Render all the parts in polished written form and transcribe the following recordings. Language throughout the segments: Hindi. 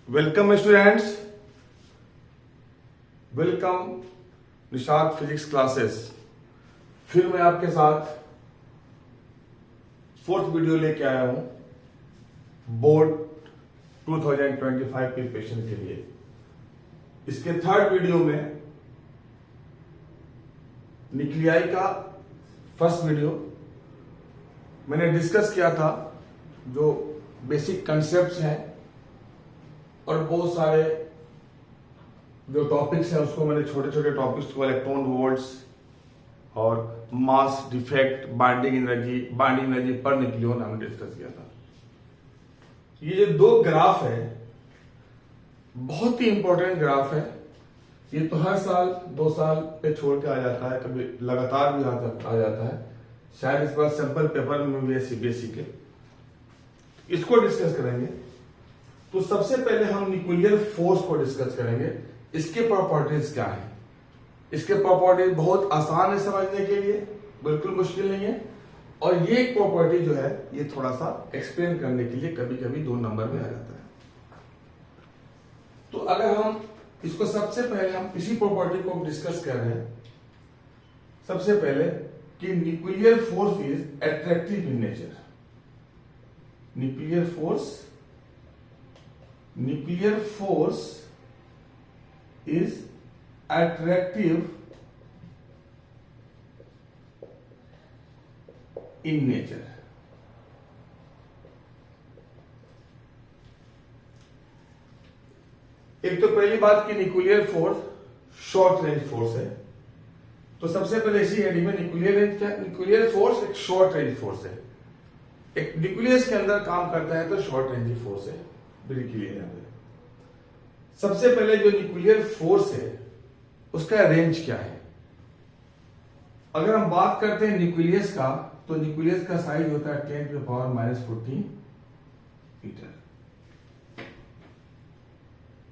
Welcome students, welcome Nishat physics classes. फिर मैं आपके साथ फोर्थ वीडियो लेके आया हूं बोर्ड 2025 प्रिपरेशन के लिए। इसके थर्ड वीडियो में न्यूक्लियाई का फर्स्ट वीडियो मैंने डिस्कस किया था, जो बेसिक कंसेप्ट्स हैं और बहुत सारे जो टॉपिक्स हैं उसको मैंने छोटे छोटे टॉपिक्स को इलेक्ट्रॉन वोल्ट्स और mass defect, binding energy per nucleon हमने डिस्कस किया था। ये जो दो ग्राफ है बहुत ही इंपॉर्टेंट ग्राफ है। ये तो हर साल 2 साल पे छोड़ के आ जाता है, कभी लगातार भी आ जाता है। शायद इस बार सैंपल पेपर में भी है सीबीएसई के। इसको डिस्कस करेंगे। तो सबसे पहले हम न्यूक्लियर फोर्स को डिस्कस करेंगे। इसके प्रॉपर्टीज क्या है। इसके प्रॉपर्टीज बहुत आसान है समझने के लिए, बिल्कुल मुश्किल नहीं है। और ये प्रॉपर्टी जो है ये थोड़ा सा एक्सप्लेन करने के लिए कभी कभी 2 नंबर में आ जाता है। तो अगर हम इसको सबसे पहले हम इसी प्रॉपर्टी को डिस्कस कर रहे हैं। सबसे पहले कि nuclear force is attractive in nature. Nuclear force is attractive in nature। एक तो पहली बात कि nuclear force short range force है। तो सबसे पहले इसी हेडिंग में न्यूक्लियर फोर्स एक शॉर्ट रेंज फोर्स है। एक न्यूक्लियस के अंदर काम करता है तो शॉर्ट रेंज फोर्स है, वेरी क्लियर है। सबसे पहले जो न्यूक्लियर फोर्स है उसका रेंज क्या है। अगर हम बात करते हैं न्यूक्लियस का, तो न्यूक्लियस का साइज होता है 10⁻⁻14 मीटर।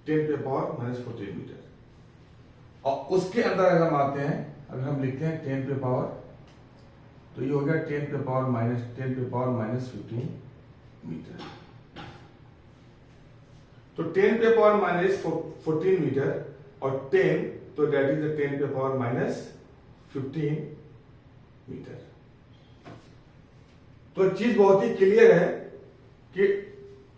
10⁻⁻14 मीटर। और उसके अंदर अगर हम आते हैं, अगर हम लिखते हैं 10⁻, तो ये हो गया 10⁻⁻15 मीटर। तो 10⁻⁻14 मीटर और 10, तो दैट इज 10⁻⁻15 मीटर। तो चीज बहुत ही क्लियर है कि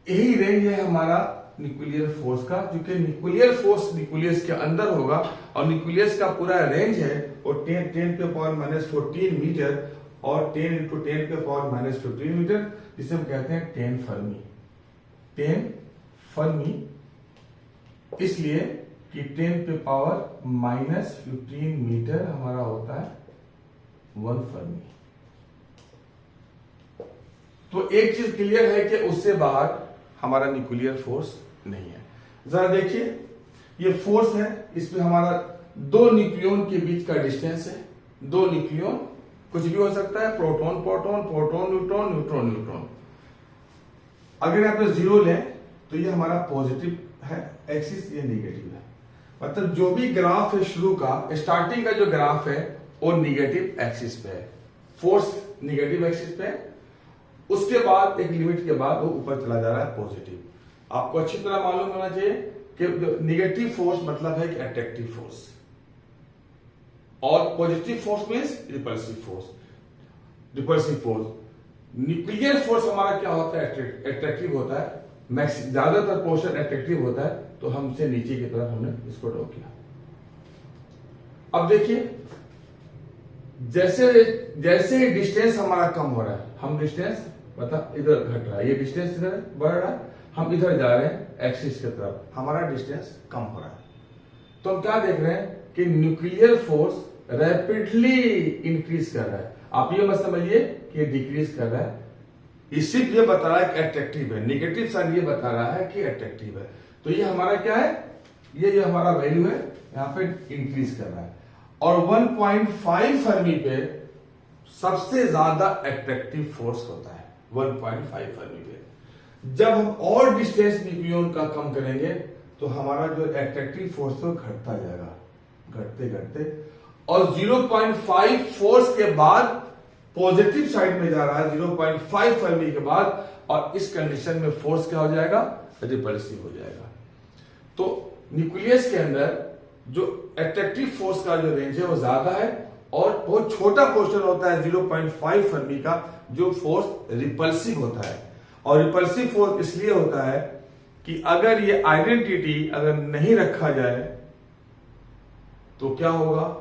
यही रेंज है हमारा न्यूक्लियर फोर्स का, क्योंकि न्यूक्लियर फोर्स न्यूक्लियस के अंदर होगा और न्यूक्लियस का पूरा रेंज है वो 10⁻⁻14 मीटर और 10 × 10⁻⁻15 मीटर, जिसे हम कहते हैं 10 फर्मी। 10 फर्मी इसलिए कि 10⁻⁻15 मीटर हमारा होता है 1 फर्मी। तो एक चीज क्लियर है कि उससे बाहर हमारा न्यूक्लियर फोर्स नहीं है। जरा देखिए, ये फोर्स है, इसमें हमारा 2 न्यूक्लियन के बीच का डिस्टेंस है। 2 न्यूक्लियन कुछ भी हो सकता है, proton proton, proton neutron, neutron neutron. अगर यहाँ पे 0 लें तो ये हमारा पॉजिटिव है एक्सिस, ये नेगेटिव है। मतलब जो भी ग्राफ है शुरू का, स्टार्टिंग का जो ग्राफ है वो नेगेटिव एक्सिस पे है, फोर्स नेगेटिव एक्सिस पे है। उसके बाद एक लिमिट के बाद वो ऊपर चला जा रहा है पॉजिटिव। आपको अच्छी तरह मालूम होना चाहिए कि नेगेटिव फोर्स मतलब है कि अट्रैक्टिव फोर्स, और positive force means repulsive force. Nuclear force हमारा क्या होता है, अट्रैक्टिव होता है, ज्यादातर पोर्शन अट्रैक्टिव होता है। तो हमसे नीचे की तरफ हमने इसको ड्रॉ किया। अब देखिए, जैसे ही डिस्टेंस हमारा कम हो रहा है, हम डिस्टेंस मतलब इधर घट रहा है, ये डिस्टेंस इधर बढ़ रहा है, हम इधर जा रहे हैं एक्सिस की तरफ, हमारा डिस्टेंस कम हो रहा है। तो हम क्या देख रहे हैं कि न्यूक्लियर फोर्स रैपिडली इंक्रीज कर रहा है। आप ये मत समझिए कि डिक्रीज कर रहा है। सिर्फ ये बता रहा है कि अट्रैक्टिव है, नेगेटिव साइड ये बता रहा है कि अट्रैक्टिव है। तो ये हमारा क्या है, ये जो हमारा वैल्यू है यहाँ पे इंक्रीज कर रहा है। और 1.5 फर्मी पे सबसे ज्यादा अट्रैक्टिव फोर्स होता है, 1.5 फर्मी पे। जब हम और डिस्टेंस न्यूक्लियन का कम करेंगे तो हमारा जो अट्रैक्टिव फोर्स है घटता जाएगा, घटते घटते, और 0.5 फोर्स के बाद पॉजिटिव साइड में जा रहा है 0.5 फर्मी के बाद, और इस कंडीशन में फोर्स क्या हो जाएगा, रिपल्सिव हो जाएगा। तो न्यूक्लियस के अंदर जो एट्रैक्टिव फोर्स का जो रेंज है वो ज्यादा है और बहुत छोटा पोर्शन होता है 0.5 फर्मी का जो फोर्स रिपल्सिव होता है। और रिपल्सिव फोर्स इसलिए होता है कि अगर ये आइडेंटिटी अगर नहीं रखा जाए तो क्या होगा,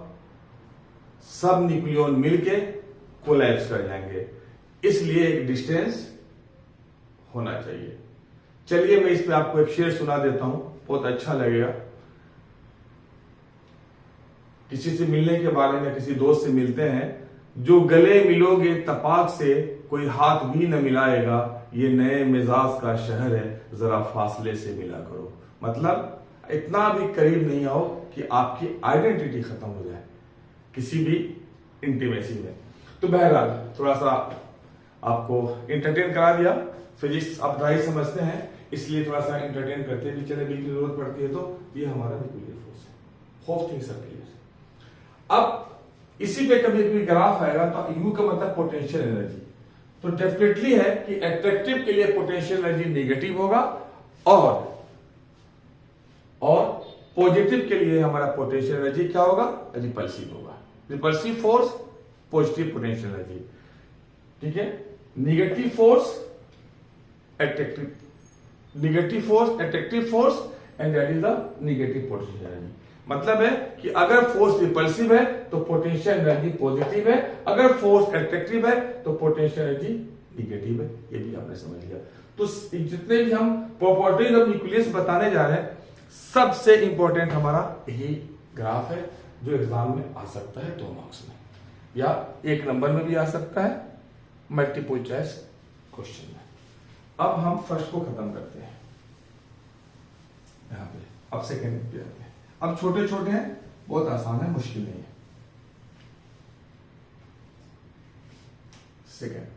सब न्यूक्लियन मिलके कोलैप्स कर जाएंगे, इसलिए एक डिस्टेंस होना चाहिए। चलिए मैं इस पे आपको एक शेर सुना देता हूं, बहुत अच्छा लगेगा। किसी से मिलने के बारे में, किसी दोस्त से मिलते हैं, जो गले मिलोगे तपाक से कोई हाथ भी न मिलाएगा, ये नए मिजाज का शहर है, जरा फासले से मिला करो। मतलब इतना भी करीब नहीं आओ कि आपकी आइडेंटिटी खत्म हो जाए किसी भी इंटीमेसी में। तो बहरहाल थोड़ा सा आपको इंटरटेन करा दिया, फिजिक्स आप ड्राई समझते हैं इसलिए थोड़ा सा इंटरटेन करते भी चले, बिल की जरूरत पड़ती है तो ये हमारा न्यूक्लियर फोर्स है। Hope things are clear. अब इसी पे कभी कभी ग्राफ आएगा तो यू का मतलब पोटेंशियल एनर्जी, तो डेफिनेटली है कि एट्रैक्टिव के लिए पोटेंशियल एनर्जी नेगेटिव होगा और पॉजिटिव के लिए हमारा पोटेंशियल एनर्जी क्या होगा, रिपल्सिव होगा। Repulsive force, positive potential energy, ठीक है। Negative force attractive, negative force attractive force and that is the negative potential energy. मतलब है कि अगर फोर्स रिपल्सिव है तो पोटेंशियल एनर्जी पॉजिटिव है, अगर फोर्स एट्रैक्टिव है तो पोटेंशियल एनर्जी नेगेटिव है। ये भी आपने समझ लिया। तो जितने भी हम प्रॉपर्टीज ऑफ न्यूक्लियस बताने जा रहे हैं, सबसे इंपॉर्टेंट हमारा यही ग्राफ है जो एग्जाम में आ सकता है 2 मार्क्स में या 1 नंबर में भी आ सकता है, मल्टीपल चॉइस क्वेश्चन में। अब हम फर्स्ट को खत्म करते हैं यहां पे, अब सेकेंड पे आते हैं। अब छोटे छोटे हैं, बहुत आसान है, मुश्किल नहीं है। Second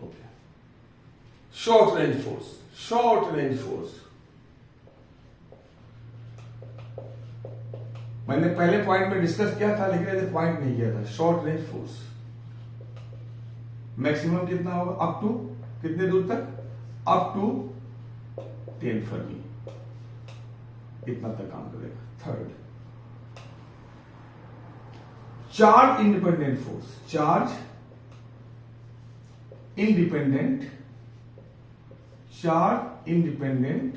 okay, short range force. Short range force मैंने पहले पॉइंट में डिस्कस किया था लेकिन ऐसे पॉइंट नहीं किया था। शॉर्ट रेंज फोर्स मैक्सिमम कितना होगा, अप टू कितने दूर तक, अप टू 10 फर्मी, इतना तक काम करेगा। Third, charge independent force. Charge independent, charge independent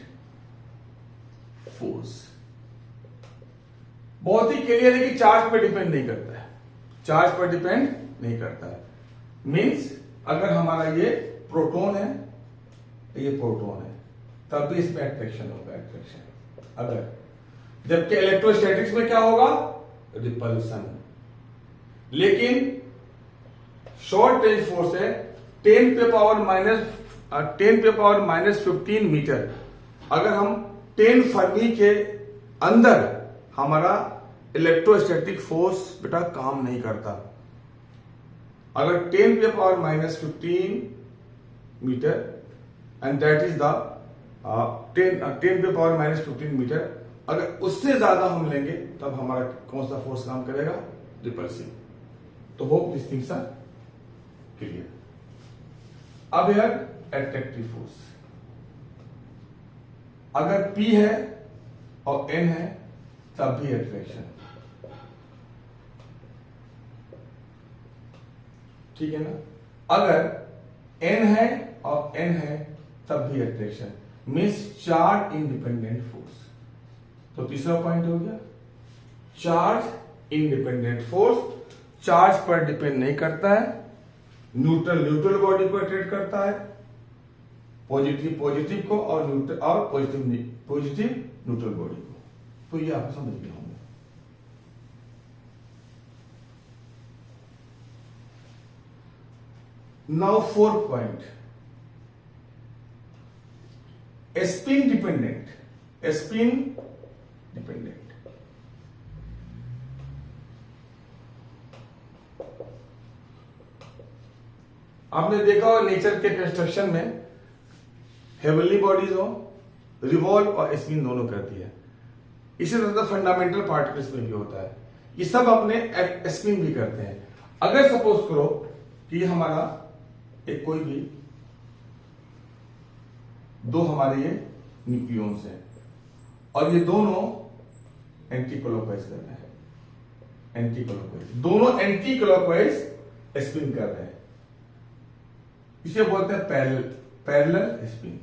force बहुत ही क्लियर है कि चार्ज पर डिपेंड नहीं करता है, चार्ज पर डिपेंड नहीं करता है। मींस अगर हमारा ये प्रोटॉन है, ये प्रोटॉन है, तब भी इसमें अट्रैक्शन होगा, अट्रैक्शन। अगर जबकि इलेक्ट्रोस्टैटिक्स में क्या होगा, रिपल्सन। लेकिन शॉर्ट रेंज फोर्स है 10 पे पावर माइनस 15 मीटर। अगर हम 10 फर्मी के अंदर, हमारा इलेक्ट्रोस्टैटिक फोर्स बेटा काम नहीं करता। अगर 10 पे power minus 15 metre and that is the 10 पे पावर माइनस 15 मीटर, अगर उससे ज्यादा हम लेंगे तब हमारा कौन सा फोर्स काम करेगा, रिपल्सिव। तो hope this things are clear. अब यार एट्रैक्टिव फोर्स, अगर P है और N है तब भी अट्रैक्शन, ठीक है ना। अगर N है और N है तब भी attraction, means charge independent force. तो तीसरा पॉइंट हो गया, चार्ज इंडिपेंडेंट फोर्स, चार्ज पर डिपेंड नहीं करता है, न्यूट्रल बॉडी को अट्रैक्ट करता है, पॉजिटिव को और पॉजिटिव न्यूट्रल बॉडी को। तो ये आप समझ गए होंगे। Now 4th point, spin dependent. Spin dependent आपने देखा हो नेचर के कंस्ट्रक्शन में हेवनली बॉडीज हो, रिवॉल्व और स्पिन दोनों करती है। इसी तरह फंडामेंटल पार्टिकल्स में भी होता है, ये सब अपने स्पिन भी करते हैं। अगर सपोज करो कि हमारा एक कोई भी दो हमारे ये न्यूक्लियॉन्स हैं और ये दोनों एंटी क्लॉकवाइज कर रहे हैं, एंटी क्लॉकवाइज, दोनों एंटी क्लॉकवाइज स्पिन कर रहे हैं। इसे बोलते हैं पैरेलल स्पिन।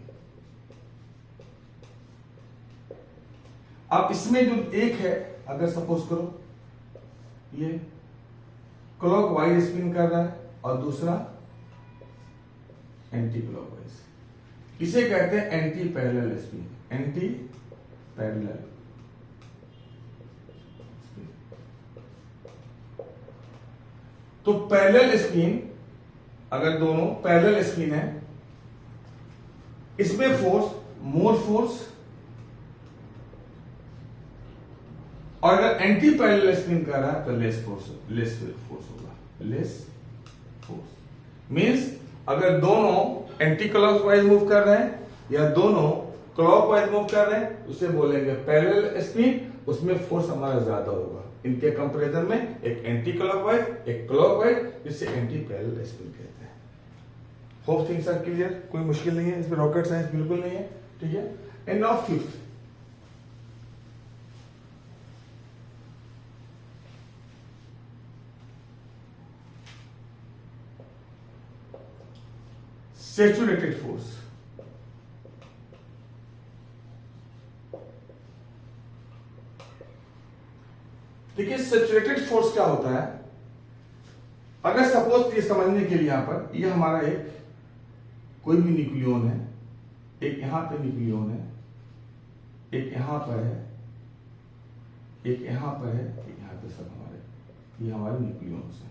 अब इसमें जो एक है, अगर सपोज करो ये क्लॉकवाइज स्पिन कर रहा है और दूसरा एंटी क्लॉकवाइज, इसे कहते हैं anti parallel spin, anti parallel spin. तो पैरेलल स्पिन, अगर दोनों पैरेलल स्पिन है, इसमें फोर्स मोर फोर्स, और अगर एंटी पैरेलल स्पिन कर रहा है तो लेस फोर्स होगा, लेस फोर्स। मींस अगर दोनों एंटी क्लॉकवाइज मूव कर रहे हैं या दोनों क्लॉकवाइज मूव कर रहे हैं, उसे बोलेंगे पैरेलल स्पिन, उसमें फोर्स हमारा ज्यादा होगा। इनके कंपैरिजन में एक एंटी क्लॉकवाइज, एक क्लॉकवाइज, जिसे एंटी पैरेलल स्पिन कहते हैं। होप थिंग्स आर क्लियर, कोई मुश्किल नहीं है इसमें, रॉकेट साइंस बिल्कुल नहीं है, ठीक है। And now fifth, saturated force. देखिए सैचुरेटेड फोर्स क्या होता है, अगर सपोज ये समझने के लिए यहां पर ये हमारा एक कोई भी न्यूक्लियॉन है, एक यहां पे न्यूक्लियॉन है, एक यहां पर है, एक यहां पर है, एक यहां पे, सब हमारे ये हमारे न्यूक्लियॉन्स हैं।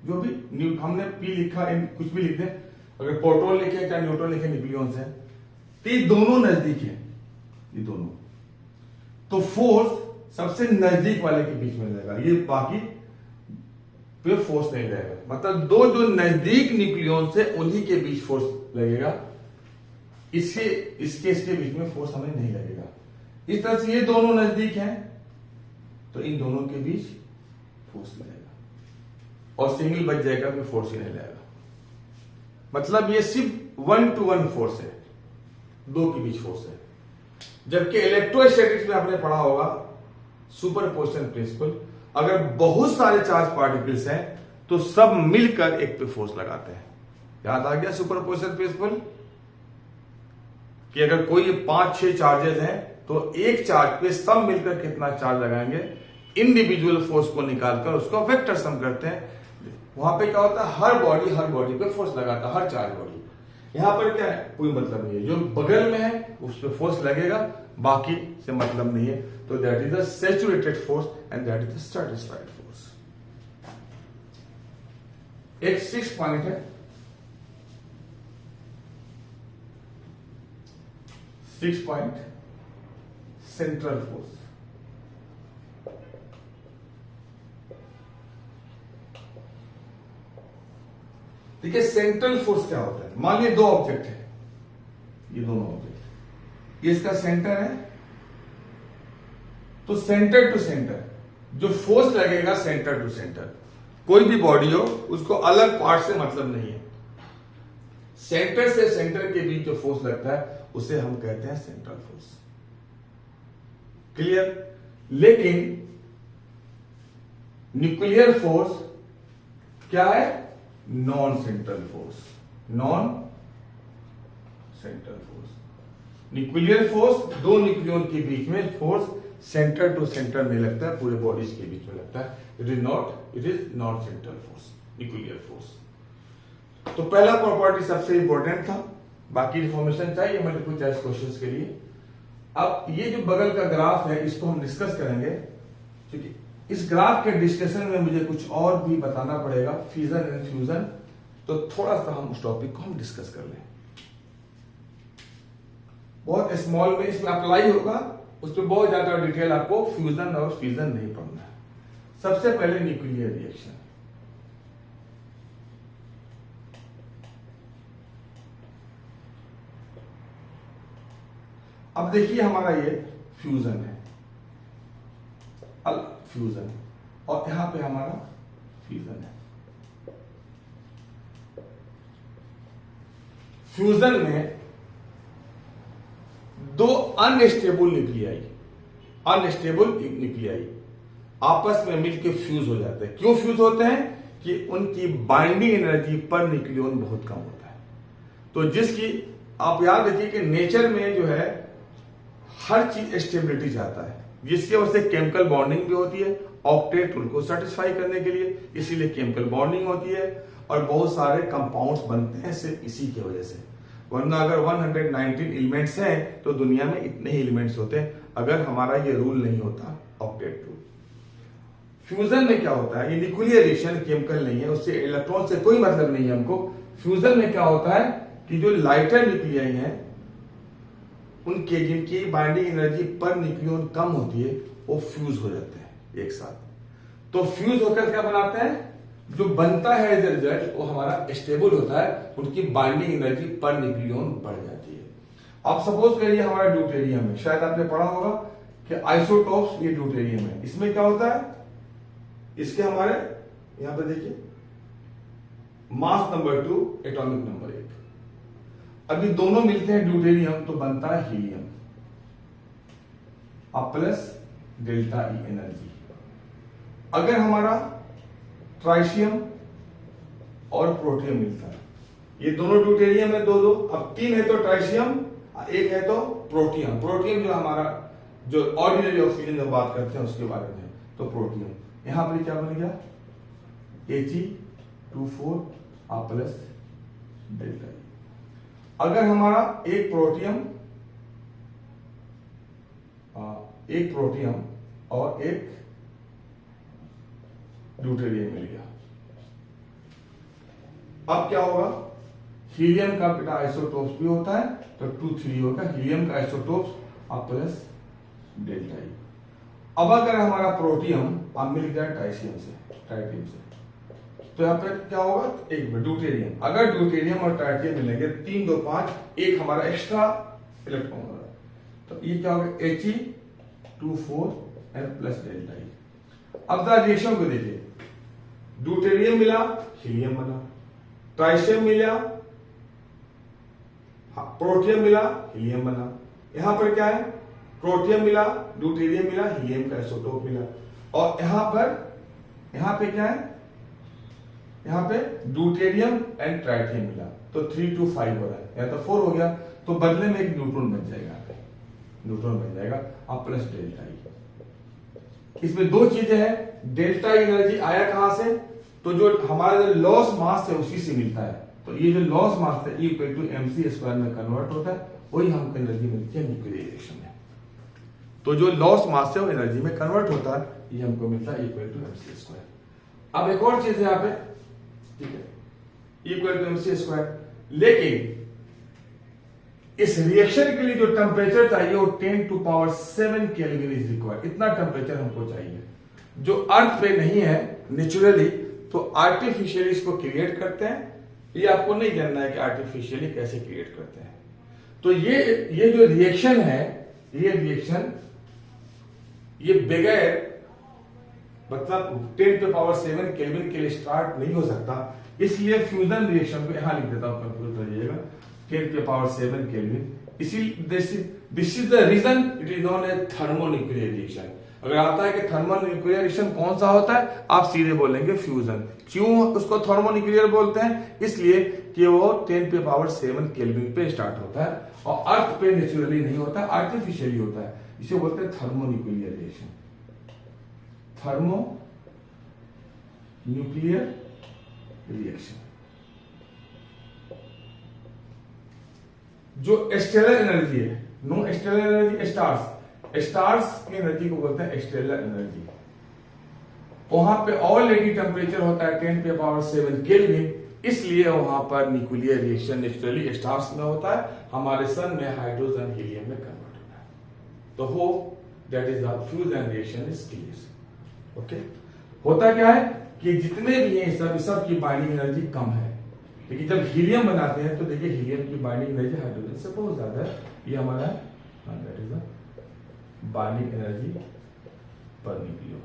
जो भी हमने पी लिखा, कुछ भी लिख दें, अगर प्रोटॉन लिखे चाहे न्यूट्रॉन लिखे, न्यूक्लियॉन्स है, तो ये दोनों नजदीक है, ये दोनों। तो फोर्स सबसे नजदीक वाले के बीच में रहेगा, ये बाकी पे फोर्स नहीं रहेगा। मतलब दो जो नजदीक न्यूक्लियॉन्स है उन्हीं के बीच फोर्स लगेगा, इसके बीच में फोर्स हमें नहीं लगेगा। इस तरह से ये दोनों नजदीक हैं तो इन दोनों के बीच फोर्स लगेगा और सिंगल बच जाएगा, कोई फोर्स ही नहीं लगेगा। मतलब ये सिर्फ 1-to-1 फोर्स है, दो के बीच फोर्स है। जबकि इलेक्ट्रोस्टैटिक्स में आपने पढ़ा होगा सुपरपोजिशन प्रिंसिपल, अगर बहुत सारे चार्ज पार्टिकल्स हैं तो सब मिलकर एक पे फोर्स लगाते हैं। याद आ गया सुपरपोजिशन प्रिंसिपल, कि अगर कोई 5-6 चार्जेस हैं तो एक चार्ज पे सब मिलकर कितना चार्ज लगाएंगे, इंडिविजुअल फोर्स को निकालकर उसको वेक्टर सम करते हैं। वहां पे क्या होता है, हर बॉडी पे फोर्स लगाता है, हर चार्ज बॉडी। यहां पर क्या है, कोई मतलब नहीं है, जो बगल में है उस पर फोर्स लगेगा, बाकी से मतलब नहीं है। तो that is the saturated force and that is the satisfied force. एक 6 पॉइंट है, 6 पॉइंट सेंट्रल फोर्स। देखिए सेंट्रल फोर्स क्या होता है, मान लीजिए दो ऑब्जेक्ट है, ये दोनों ऑब्जेक्ट, ये इसका सेंटर है, तो सेंटर टू सेंटर जो फोर्स लगेगा, सेंटर टू सेंटर, कोई भी बॉडी हो उसको अलग पार्ट से मतलब नहीं है, सेंटर से सेंटर के बीच जो फोर्स लगता है उसे हम कहते हैं सेंट्रल फोर्स। क्लियर। लेकिन न्यूक्लियर फोर्स क्या है, non central force, non central force. Nuclear force दो न्यूक्लियन के बीच में फोर्स सेंटर टू सेंटर नहीं लगता है, पूरे बॉडीज के बीच में लगता है। It is non central force, nuclear force. तो पहला प्रॉपर्टी सबसे इंपॉर्टेंट था, बाकी इंफॉर्मेशन चाहिए मल्टीपल चॉइस क्वेश्चंस के लिए। अब ये जो बगल का ग्राफ है इसको हम डिस्कस करेंगे, क्योंकि इस ग्राफ के डिस्कशन में मुझे कुछ और भी बताना पड़ेगा, फ्यूजन एंड फ्यूजन, तो थोड़ा सा हम उस टॉपिक को हम डिस्कस कर लें। बहुत स्मॉल में इसमें अप्लाई होगा, उसमें बहुत ज्यादा डिटेल आपको फ्यूजन और फ्यूजन नहीं पढ़ना है। सबसे पहले न्यूक्लियर रिएक्शन। अब देखिए हमारा ये फ्यूजन है, फ्यूजन, और यहां पे हमारा फ्यूजन है। फ्यूजन में दो अनस्टेबल न्यूक्लियाई आपस में मिलकर फ्यूज हो जाते हैं। क्यों फ्यूज होते हैं? कि उनकी बाइंडिंग एनर्जी पर न्यूक्लियन बहुत कम होता है। तो जिसकी आप याद रखिए कि नेचर में जो है हर चीज स्टेबिलिटी चाहता है, जिसकी वजह से केमिकल बॉन्डिंग भी होती है ऑक्टेट उनको सेटिस्फाई करने के लिए, इसीलिए केमिकल बॉन्डिंग होती है और बहुत सारे कंपाउंड्स बनते हैं सिर्फ इसी की वजह से। वरना अगर 119 एलिमेंट्स हैं तो दुनिया में इतने ही एलिमेंट्स होते हैं अगर हमारा ये रूल नहीं होता, ऑक्टेट रूल। फ्यूजन में क्या होता है? ये न्यूक्लियर रिएक्शन केमिकल नहीं है, उससे इलेक्ट्रॉन से कोई मतलब नहीं है हमको। फ्यूजन में क्या होता है कि जो लाइटर न्यूक्लियाई हैं उनके जिनकी बाइंडिंग एनर्जी पर न्यूक्लियन कम होती है वो फ्यूज हो जाते हैं एक साथ। तो फ्यूज होकर क्या बनाते हैं? जो बनता है एज रिजल्ट वो हमारा स्टेबल होता है, उनकी बाइंडिंग एनर्जी पर न्यूक्लियन बढ़ जाती है। अब सपोज करिए हमारा ड्यूटेरियम है, शायद आपने पढ़ा होगा कि आइसोटोप्स ये ड्यूटेरियम है। इसमें क्या होता है? इसके हमारे यहां पे देखिए मास नंबर 2 एटॉमिक नंबर 1। अभी दोनों मिलते हैं ड्यूटेरियम तो बनता है हीलियम अब प्लस डेल्टा ई एनर्जी। अगर हमारा ट्राइशियम और प्रोटियम मिलता है, ये दोनों ड्यूटेरियम है दो, अब 3 है तो ट्राइशियम, 1 है तो प्रोटियम। प्रोटियम जो हमारा जो ऑर्डिनरी ऑक्सीजन जब बात करते हैं उसके बारे में, तो प्रोटियम। यहां पर क्या बन गया? He2 plus delta E. अगर हमारा एक प्रोटियम और एक ड्यूटेरियम मिल गया, अब क्या होगा? हीलियम का बेटा आइसोटोप्स भी होता है तो 2 3 होगा हीलियम का आइसोटोप्स प्लस डेल्टा ई। अब अगर हमारा प्रोटियम अब मिल गया ट्राइटियम से तो यहां पर क्या होगा? एक ड्यूटेरियम। अगर ड्यूटेरियम और ट्राइटियम मिलेंगे 3 2 5, एक हमारा एक्स्ट्रा इलेक्ट्रॉन हो रहा है, तो ये क्या होगा? He2 plus delta E. अब जरा रिएक्शन को देखिए, ड्यूटेरियम मिला हीलियम बना, ट्राइशियम मिला प्रोटियम मिला हीलियम बना। यहां पर क्या है? प्रोटियम मिला ड्यूटेरियम मिला हीलियम का आइसोटोप मिला। और यहां पे क्या है? यहां पे ड्यूटेरियम एंड ट्राइटियम मिला तो 3 2 5 हो रहा है, या तो 4 हो गया, तो बदले में एक न्यूट्रॉन बन जाएगा अब प्लस डेल्टा ई। इसमें दो चीजें हैं, डेल्टा एनर्जी आया कहां से? तो जो हमारा जो लॉस मास है उसी से मिलता है, तो ये जो लॉस मास है E=mc² में कन्वर्ट होता है, वही हमको एनर्जी मिलती है न्यूक्लियर रिएक्शन में। तो जो लॉस मास है वो एनर्जी में कन्वर्ट होता है, ये हमको मिलता है E=mc²। अब एक और चीज है यहाँ पे, ठीक है, E=mc², लेकिन इस रिएक्शन के लिए जो टेम्परेचर चाहिए वो 10⁷ केल्विन इज रिक्वायर्ड। इतना टेम्परेचर हमको चाहिए जो अर्थ पे नहीं है नेचुरली, तो आर्टिफिशियली इसको क्रिएट करते हैं। ये आपको नहीं जानना है कि आर्टिफिशियली कैसे क्रिएट करते हैं। तो ये जो रिएक्शन है, ये रिएक्शन ये बगैर मतलब 10⁷ केल्विन के लिए स्टार्ट नहीं हो सकता, इसलिए फ्यूजन रिएक्शन को यहां लिख देता हूं, कंफ्यूज हो जाइएगा, 10⁷ kelvin. This is the reason it is known as thermonuclear reaction. अगर आता है कि थर्मोन्यूक्लियर रिएक्शन कौन सा होता है, आप सीधे बोलेंगे फ्यूजन। क्यों उसको थर्मोन्यूक्लियर बोलते हैं? इसलिए कि वो 10⁷ केल्विन पे स्टार्ट होता है और अर्थ पे नेचुरली नहीं होता, आर्टिफिशियली होता है। इसे बोलते हैं thermonuclear reaction. Thermo nuclear reaction. जो स्टेलर एनर्जी है, नो स्टेलर एनर्जी, स्टार्स की एनर्जी को बोलते हैं स्टेलर एनर्जी। वहां पे ऑलरेडी टेम्परेचर होता है 10⁷ केल्विन, इसलिए वहां पर न्यूक्लियर रिएक्शन नेचुरली स्टार्स में होता है, हमारे सन में हाइड्रोजन हीलियम में कन्वर्ट होता है। तो hope that is the fusion reaction is clear. Okay, होता क्या है कि जितने भी हैं सब की बाइंडिंग एनर्जी कम है, लेकिन जब हीलियम बनाते हैं तो देखिए हीलियम की बाइंडिंग एनर्जी हाइड्रोजन से बहुत ज्यादा है। ये हमारा that is the binding energy per nucleon.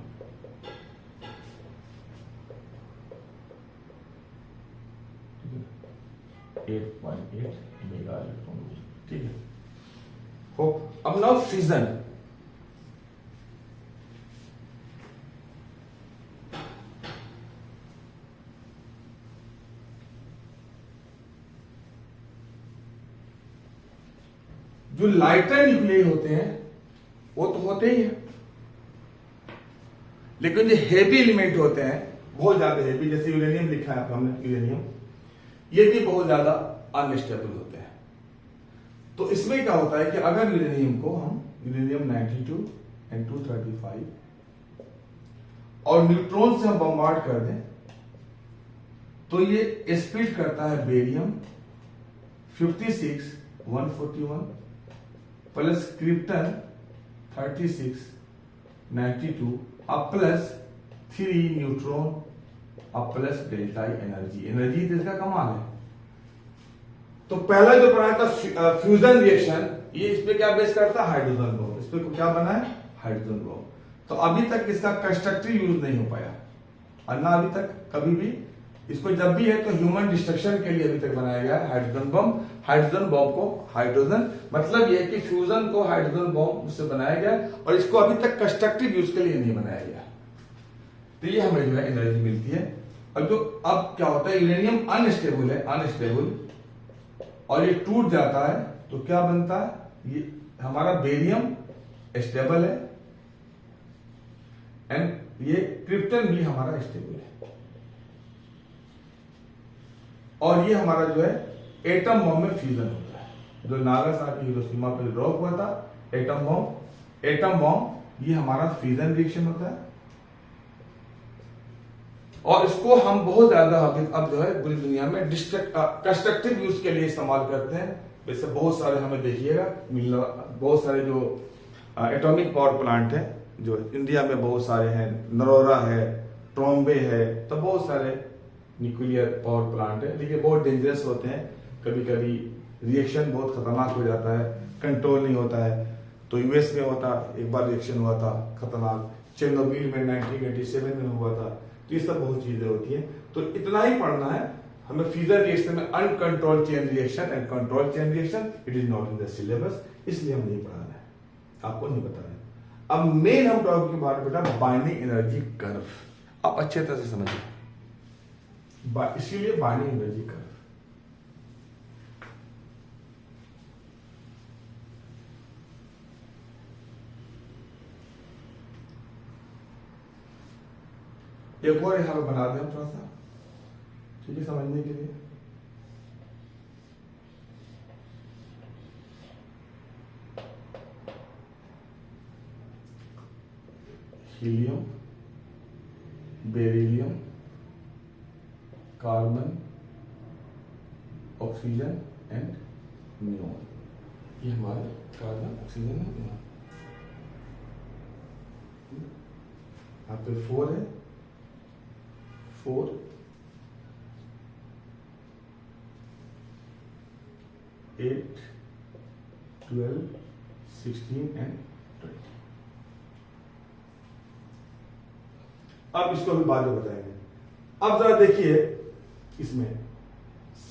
8.8 mega electron, ठीक है। हो। अब नाउ फिजन, जो लाइटर न्यूक्लियाई होते हैं वो तो होते ही हैं, लेकिन जो हेवी एलिमेंट होते हैं बहुत ज्यादा हेवी, जैसे यूरेनियम लिखा है हमने, यूरेनियम, ये भी बहुत ज्यादा अनस्टेबल होते हैं। तो इसमें क्या होता है कि अगर यूरेनियम को हम यूरेनियम 92 एंड 235 और न्यूट्रॉन से हम बम्बार्ड कर दें तो ये स्प्लिट करता है बेरियम 56 141 प्लस क्रिप्टन 36 92 अब प्लस 3 न्यूट्रॉन अब प्लस डेल्टा एनर्जी। एनर्जी इसका कमाल है। तो पहला जो बनाया था फ्यूजन रिएक्शन, ये इस पे क्या बेस करता है? Hydrogen bomb. इस पे क्या बना है? Hydrogen bomb. तो अभी तक इसका कंस्ट्रक्टिव यूज नहीं हो पाया, और ना अभी तक कभी भी इसको, जब भी है तो ह्यूमन डिस्ट्रक्शन के लिए अभी तक बनाया गया है हाइड्रोजन बॉम्ब। हाइड्रोजन बॉम्ब को, हाइड्रोजन मतलब यह कि फ्यूजन को हाइड्रोजन बॉम्ब से बनाया गया, और इसको अभी तक कंस्ट्रक्टिव यूज के लिए नहीं बनाया गया। तो ये हमें जो है एनर्जी मिलती है। और जो अब क्या होता है, यूरेनियम अनस्टेबल है, अनस्टेबल, और ये टूट जाता है तो क्या बनता है? ये हमारा बेरियम स्टेबल है एंड ये क्रिप्टन भी हमारा स्टेबल है, और ये हमारा जो है एटम बॉम्ब में फ्यूजन होता है। जो नागासाकी हिरोशिमा पे ड्रॉप हुआ था एटम बॉम्ब, एटम बॉम्ब ये हमारा फ्यूजन रिएक्शन होता है, और इसको हम बहुत ज्यादा अब जो है पूरी दुनिया में कंस्ट्रक्टिव यूज के लिए इस्तेमाल करते हैं। वैसे बहुत सारे हमें देखिएगा मिलना, बहुत सारे जो एटॉमिक पावर प्लांट है जो इंडिया में बहुत सारे हैं, नरोरा है, ट्रॉम्बे है, तो बहुत सारे न्यूक्लियर पावर प्लांट है, लेकिन बहुत डेंजरस होते हैं। कभी कभी रिएक्शन बहुत खतरनाक हो जाता है, कंट्रोल नहीं होता है। तो यूएस में होता, एक बार रिएक्शन हुआ था खतरनाक, चेरनोबिल में 1987 में हुआ था। तो ये सब बहुत चीजें होती हैं। तो इतना ही पढ़ना है हमें फ्यूजन रिएक्शन में, uncontrolled chain reaction and controlled chain reaction, it is not in the syllabus, इसलिए हम नहीं पढ़ा रहे हैं, आपको नहीं बता रहे। अब मेन हम टॉपिक की बात बेटा बाइंडिंग एनर्जी कर्व, आप अच्छे तरह से समझिए, इसीलिए बाइंडिंग एनर्जी कर्व। एक और यहाँ पे बना दें थोड़ा सा, ठीक है, समझने के लिए। Helium, beryllium, carbon, oxygen and neon, ये हमारे कार्बन, ऑक्सीजन है। यहाँ पे 4 है, 4 8 12 16 एंड 20। अब इसको भी बाद में बताएंगे। अब जरा देखिए, इसमें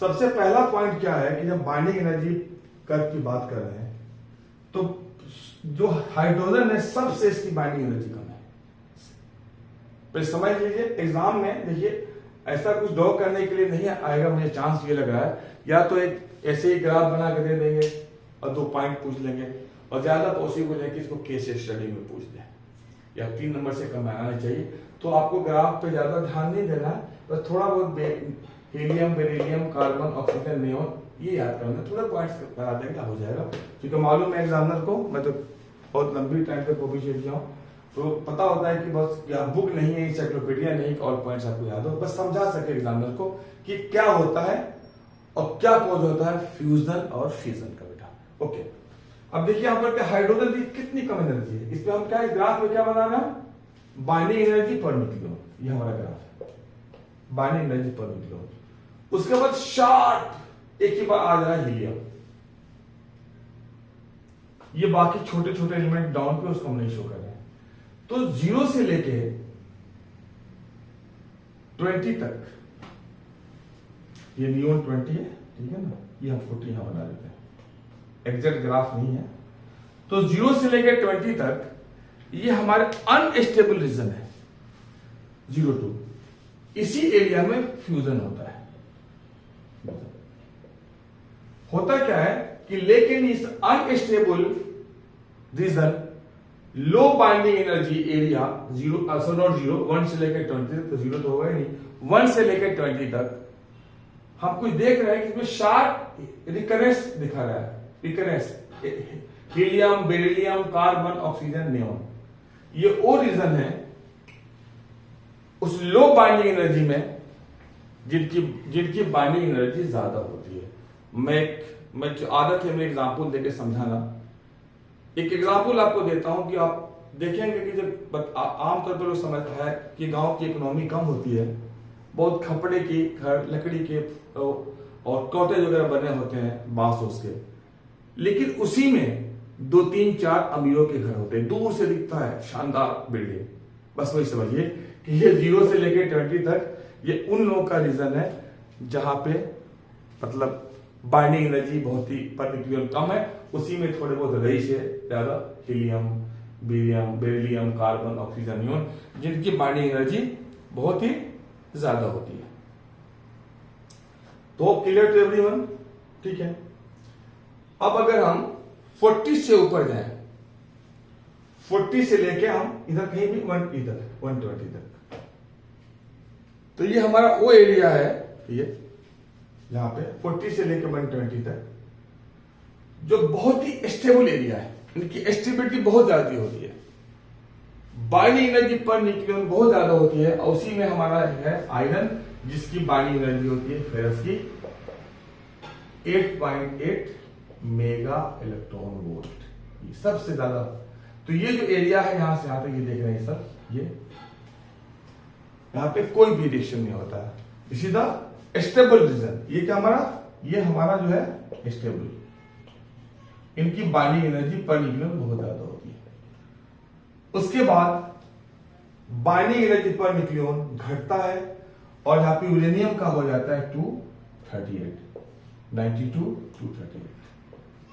सबसे पहला पॉइंट क्या है कि जब बाइंडिंग एनर्जी कर्व की बात कर रहे हैं तो जो हाइड्रोजन है सबसे इसकी बाइंडिंग एनर्जी कम है। पर समझ लीजिए, एग्जाम में देखिए ऐसा कुछ ड्रॉ करने के लिए नहीं आएगा, मुझे चांस ये लग रहा है, या तो एक ऐसे ही ग्राफ बना के दे देंगे और 2 पॉइंट पूछ लेंगे, और ज्यादा पॉसिबल है कि इसको केस स्टडी में पूछ दें, या 3 नंबर से कम आना चाहिए। तो आपको ग्राफ पे ज्यादा ध्यान नहीं देना, बस थोड़ा बहुत helium, beryllium, carbon, oxygen, neon ये याद करना, थोड़ा पॉइंट्स बता देंगे हो जाएगा। क्योंकि मालूम है एग्जामिनर को, मैं तो बहुत लंबी टाइम तक कोविशील्ड किया हूँ, तो पता होता है कि बस या बुक नहीं है, इंसाइक्लोपीडिया नहीं, ऑल पॉइंट्स आपको याद हो, बस समझा सके एग्जामिनर को कि क्या होता है और क्या कॉज होता है फ्यूजन और फिजन का बेटा। ओके, अब देखिए यहाँ पर हाइड्रोजन की कितनी कम एनर्जी है, इस पे हम क्या ग्राफ में क्या बना रहे हैं, बाइंडिंग एनर्जी पर न्यूक्लियन, ये हमारा ग्राफ है, बाइंडिंग एनर्जी पर न्यूक्लियन। उसके बाद शार्ट एक ही बार आ जा रहा है हीलियम, ये बाकी छोटे छोटे एलिमेंट डाउन पे उसको हम नहीं शो कर रहे हैं। तो 0 से लेके 20 तक ये नियोन 20 है, ठीक है ना, ये हम 40 यहां बना देते हैं, एग्जैक्ट ग्राफ नहीं है। तो 0 से लेकर 20 तक ये हमारे अनस्टेबल रीजन है, 0 to। इसी एरिया में फ्यूजन होता है। होता क्या है कि लेकिन इस अनस्टेबल रीजन लो बाइंडिंग एनर्जी एरिया 1 से लेकर 20 तक, तो 0 तो होगा ही नहीं, 1 से लेकर 20 तक हम कुछ देख रहे हैं कि इसमें शार्प रिकरेंस दिखा रहा है, recurrence helium, beryllium, carbon, oxygen, neon. ये वो रीजन है उस लो बाइंडिंग एनर्जी में जिनकी बाइंडिंग एनर्जी ज्यादा होती है। मैं आदत है मैं एग्जांपल देके समझाना। एक एग्जांपल आपको देता हूं कि आप देखेंगे कि जब आमतौर पर लोग समझता है कि गांव की इकोनॉमी कम होती है, बहुत खपड़े की घर, लकड़ी के और कॉटेज वगैरह बने होते हैं बांस उसके, लेकिन उसी में 2, 3, 4 अमीरों के घर होते हैं। दूर से दिखता है शानदार बिल्डिंग। बस वही समझिए कि ये 0 से लेकर 20 तक ये उन लोगों का रीजन है जहां पे मतलब बाइंडिंग एनर्जी बहुत ही पर न्यूक्लियन कम है। उसी में थोड़े बहुत रईस है ज्यादा, helium, beryllium, carbon, oxygen, neon, जिनकी बाइंडिंग एनर्जी बहुत ही ज्यादा होती है। तो क्लियर टू एवरीवन, ठीक है। अब अगर हम 40 से ऊपर जाएं, 40 से लेके हम इधर कहीं भी 120 तक, तो ये हमारा वो एरिया है, ये यहां पे 40 से लेके 120 तक जो बहुत ही स्टेबल एरिया है, इनकी स्टेबिलिटी बहुत ज्यादा होती है, बाइंडिंग एनर्जी पर न्यूक्लियन बहुत ज्यादा होती है। और उसी में हमारा है आयरन, जिसकी बाइंडिंग एनर्जी होती है फेरस की 8.8 मेगा इलेक्ट्रॉन वोल्ट, ये सबसे ज्यादा। तो ये जो एरिया है यहां से यहां तक ये देख रहे हैं सब, ये यहां पे कोई भी रिएक्शन नहीं होता है। इसी द स्टेबल रीजन, ये क्या हमारा, ये हमारा जो है स्टेबल, इनकी बाइंडिंग एनर्जी पर न्यूक्लियन बहुत ज्यादा होती है। उसके बाद बाइंडिंग एनर्जी पर न्यूक्लियन घटता है और यहां पे यूरेनियम का हो जाता है 238, 92, 238।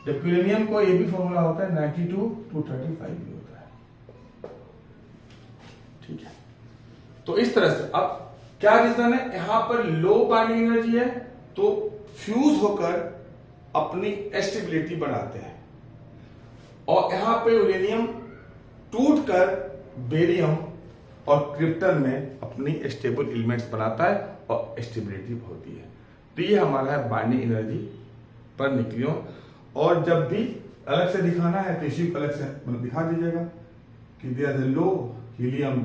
जब यूरेनियम को ये भी फॉर्मूला होता है 92, 235 भी होता है, ठीक है। तो इस तरह से अब क्या रीजन है, यहां पर लो बाइंडिंग एनर्जी है तो फ्यूज होकर अपनी स्टेबिलिटी बनाते हैं, और यहां पे यूरेनियम टूटकर बेरियम और क्रिप्टन में अपनी स्टेबल एलिमेंट्स बनाता है और स्टेबिलिटी होती है। तो ये हमारा है बाइंडिंग एनर्जी पर न्यूक्लियन। और जब भी अलग से दिखाना है तो इसी को अलग से मतलब दिखा दीजिएगा कि there is low helium,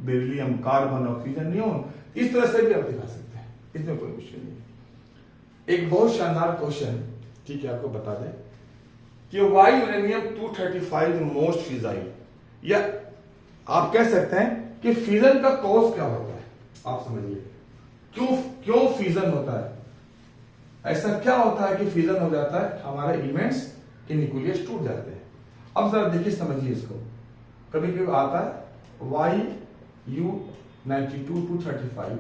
beryllium, carbon, oxygen, neon. इस तरह से भी आप दिखा सकते हैं, इसमें कोई मुश्किल नहीं। एक बहुत शानदार क्वेश्चन, ठीक है, आपको बता दें कि वाई यूरेनियम 235 मोस्ट फिजाइल, या आप कह सकते हैं कि फ्यूजन का कॉज क्या होता है। आप समझिए क्यों फ्यूजन होता है, ऐसा क्या होता है कि फ्यूजन हो जाता है, हमारे एलिमेंट्स के न्यूक्लियस टूट जाते हैं। अब जरा देखिए, समझिए इसको। कभी कभी आता है YU92 235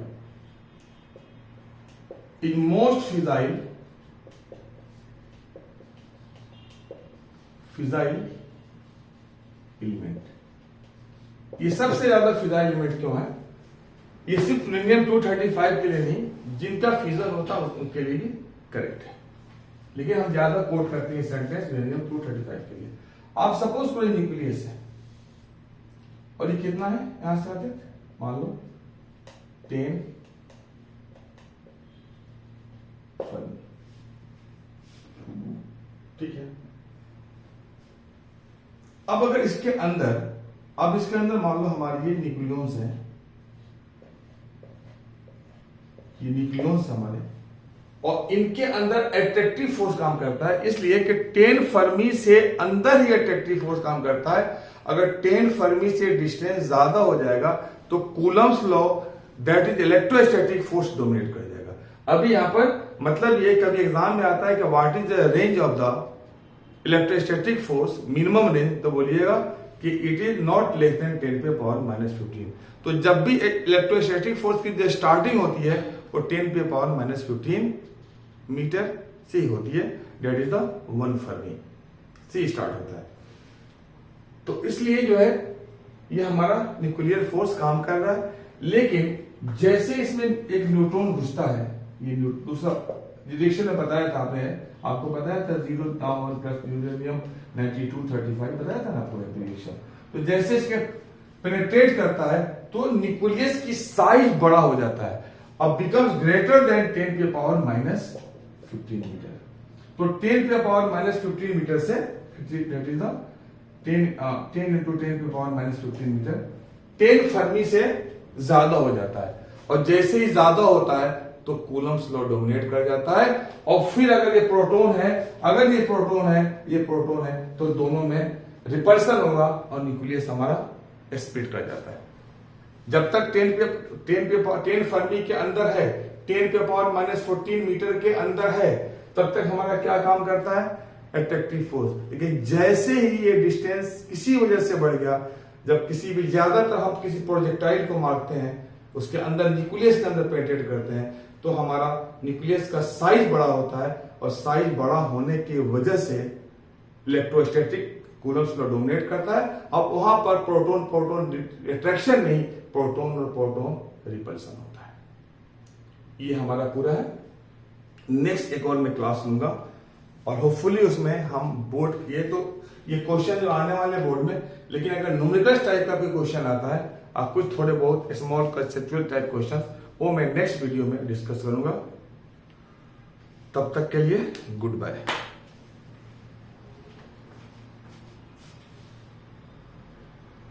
in most fissile element. ये सबसे ज्यादा फिजाइल एलिमेंट क्यों है? ये सिर्फ यूरेनियम 235 के लिए नहीं, जिनका फ्यूजन होता है उनके लिए भी करेक्ट है, लेकिन हम ज्यादा कोट करते हैं सेंटेंस यूरेनियम 235 के लिए। आप सपोज करो न्यूक्लियस है और ये कितना है, यहां से आते मान लो 10 फर्मी, ठीक है। अब अगर इसके अंदर मान लो हमारे ये न्यूक्लियंस हैं, ये न्यूक्लियंस हमारे, और इनके अंदर अट्रैक्टिव फोर्स काम करता है, इसलिए कि 10 फर्मी से अंदर ही अट्रैक्टिव फोर्स काम करता है। अगर 10 फर्मी से डिस्टेंस ज्यादा हो जाएगा तो Coulomb's law, that is electrostatic force, dominate कर जाएगा। अभी यहां पर मतलब ये कभी एग्जाम में आता है कि what is the range of the electrostatic force, minimum range, तो बोलिएगा कि it is not less than 10⁻⁻15। तो जब भी इलेक्ट्रोस्टैटिक फोर्स की जो स्टार्टिंग होती है वो 10⁻⁻15 मीटर से ही होती है, दैट इज द 1 फर्मी से स्टार्ट होता है। तो इसलिए जो है ये हमारा न्यूक्लियर फोर्स काम कर रहा है, लेकिन जैसे इसमें एक न्यूट्रॉन घुसता है, ये दूसरा डिरेक्शन में बताया था आपको बताया था 0 डाउन प्लस यूरेनियम 9235 बताया था ना आपको डिरेक्शन। तो जैसे इसके पेनिट्रेट करता है तो न्यूक्लियस की साइज बड़ा हो जाता है, अब बिकम्स ग्रेटर देन 10 की पावर माइनस 15 मीटर। तो 10 की पावर माइनस 15 मीटर से दैट इज द 10 into 10 की पावर माइनस 15 मीटर 10 फर्मी से ज्यादा हो जाता है, और जैसे ही ज्यादा होता है तो कूलम्स लॉ डोमिनेट कर जाता है। और फिर अगर ये प्रोटॉन है तो दोनों में रिपल्सन होगा और न्यूक्लियस हमारा स्प्लिट कर जाता है। जब तक 10 फर्मी के अंदर है, 10 के पावर माइनस 14 मीटर के अंदर है, तब तक हमारा क्या काम करता है, अट्रैक्टिव फोर्स। लेकिन जैसे ही ये डिस्टेंस किसी वजह से बढ़ गया, जब किसी भी ज्यादातर हम किसी प्रोजेक्टाइल को मारते हैं, उसके अंदर न्यूक्लियस के अंदर पेनिट्रेट करते हैं, तो हमारा न्यूक्लियस का साइज बड़ा होता है, और साइज बड़ा होने की वजह से इलेक्ट्रोस्टैटिक कूलम्स को डोमिनेट करता है। अब वहां पर प्रोटॉन अट्रैक्शन नहीं, प्रोटॉन और प्रोटॉन रिपल्सन होता है। ये हमारा पूरा है। नेक्स्ट एक और मैं क्लास लूंगा, और होपफुली उसमें हम बोर्ड ये क्वेश्चन जो आने वाले बोर्ड में, लेकिन अगर न्यूमेरिकल्स टाइप का कोई क्वेश्चन आता है, आप कुछ थोड़े बहुत स्मॉल कंसेप्चुअल टाइप क्वेश्चन, वो मैं नेक्स्ट वीडियो में डिस्कस करूंगा। तब तक के लिए गुड बाय।